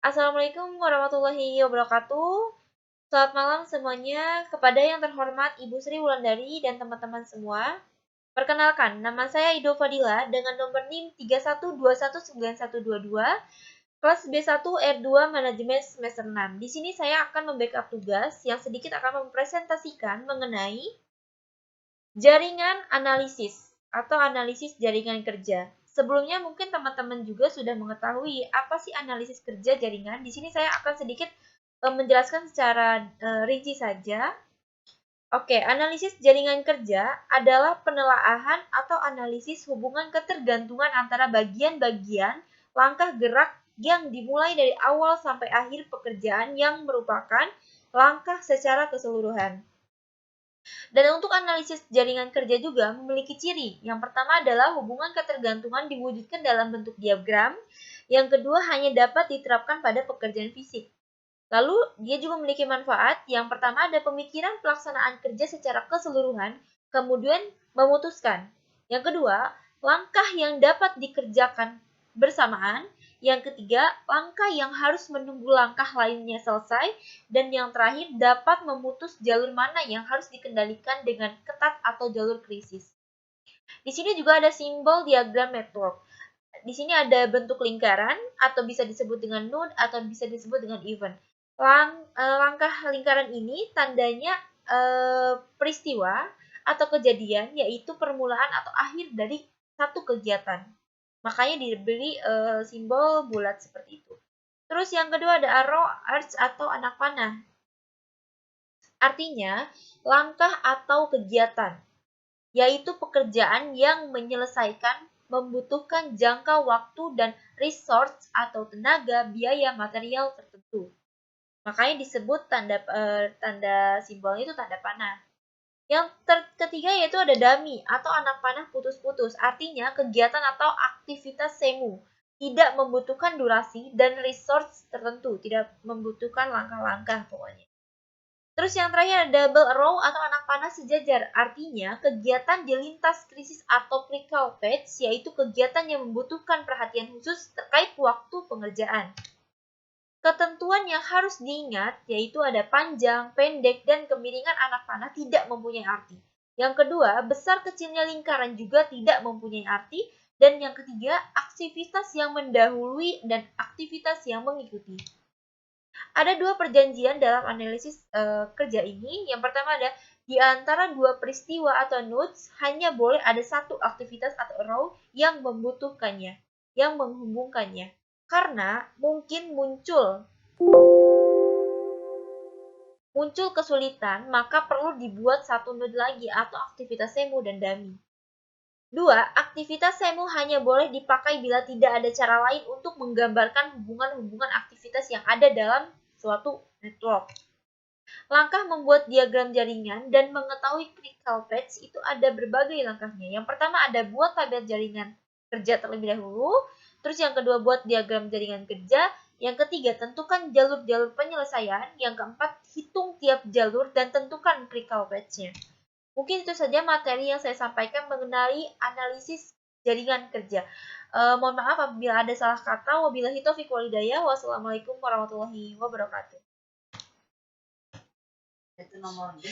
Assalamualaikum warahmatullahi wabarakatuh. Selamat malam semuanya. Kepada yang terhormat Ibu Sri Wulandari dan teman-teman semua. Perkenalkan, nama saya Ido Fadila dengan nomor NIM 31219122, kelas B1 R2 Manajemen semester 6. Di sini saya akan membackup tugas yang sedikit akan mempresentasikan mengenai jaringan analisis atau analisis jaringan kerja. Sebelumnya mungkin teman-teman juga sudah mengetahui apa sih analisis kerja jaringan. Di sini saya akan sedikit menjelaskan secara rinci saja. Oke, analisis jaringan kerja adalah penelaahan atau analisis hubungan ketergantungan antara bagian-bagian langkah gerak yang dimulai dari awal sampai akhir pekerjaan yang merupakan langkah secara keseluruhan. Dan untuk analisis jaringan kerja juga memiliki ciri. Yang pertama adalah hubungan ketergantungan diwujudkan dalam bentuk diagram. Yang kedua hanya dapat diterapkan pada pekerjaan fisik. Lalu dia juga memiliki manfaat. Yang pertama ada pemikiran pelaksanaan kerja secara keseluruhan, kemudian memutuskan. Yang kedua, langkah yang dapat dikerjakan bersamaan. Yang ketiga, langkah yang harus menunggu langkah lainnya selesai. Dan yang terakhir, dapat memutus jalur mana yang harus dikendalikan dengan ketat atau jalur krisis. Di sini juga ada simbol diagram network. Di sini ada bentuk lingkaran atau bisa disebut dengan node atau bisa disebut dengan event. Langkah lingkaran ini tandanya peristiwa atau kejadian, yaitu permulaan atau akhir dari satu kegiatan. Makanya diberi simbol bulat seperti itu. Terus yang kedua ada arrow, arch atau anak panah. Artinya langkah atau kegiatan, yaitu pekerjaan yang menyelesaikan membutuhkan jangka waktu dan resource atau tenaga, biaya, material tertentu. Makanya disebut tanda simbolnya itu tanda panah. Yang ketiga yaitu ada dummy atau anak panah putus-putus. Artinya kegiatan atau aktivitas semu tidak membutuhkan durasi dan resource tertentu, tidak membutuhkan langkah-langkah pokoknya. Terus yang terakhir ada double row atau anak panah sejajar. Artinya kegiatan di lintas krisis atau critical phase, yaitu kegiatan yang membutuhkan perhatian khusus terkait waktu pengerjaan. Ketentuan yang harus diingat yaitu ada panjang, pendek, dan kemiringan anak panah tidak mempunyai arti. Yang kedua, besar kecilnya lingkaran juga tidak mempunyai arti. Dan yang ketiga, aktivitas yang mendahului dan aktivitas yang mengikuti. Ada dua perjanjian dalam analisis kerja ini. Yang pertama ada di antara dua peristiwa atau nodes hanya boleh ada satu aktivitas atau row yang membutuhkannya, yang menghubungkannya. Karena mungkin muncul kesulitan, maka perlu dibuat satu node lagi atau aktivitas semu dan dummy. Dua, aktivitas semu hanya boleh dipakai bila tidak ada cara lain untuk menggambarkan hubungan-hubungan aktivitas yang ada dalam suatu network. Langkah membuat diagram jaringan dan mengetahui critical paths itu ada berbagai langkahnya. Yang pertama ada buat tabel jaringan kerja terlebih dahulu. Terus yang kedua buat diagram jaringan kerja. Yang ketiga tentukan jalur-jalur penyelesaian. Yang keempat hitung tiap jalur dan tentukan critical paths-nya. Mungkin itu saja materi yang saya sampaikan mengenai analisis jaringan kerja. Mohon maaf apabila ada salah kata. Wabillahi taufiq wal hidayah. Wassalamualaikum warahmatullahi wabarakatuh. Itu nomornya.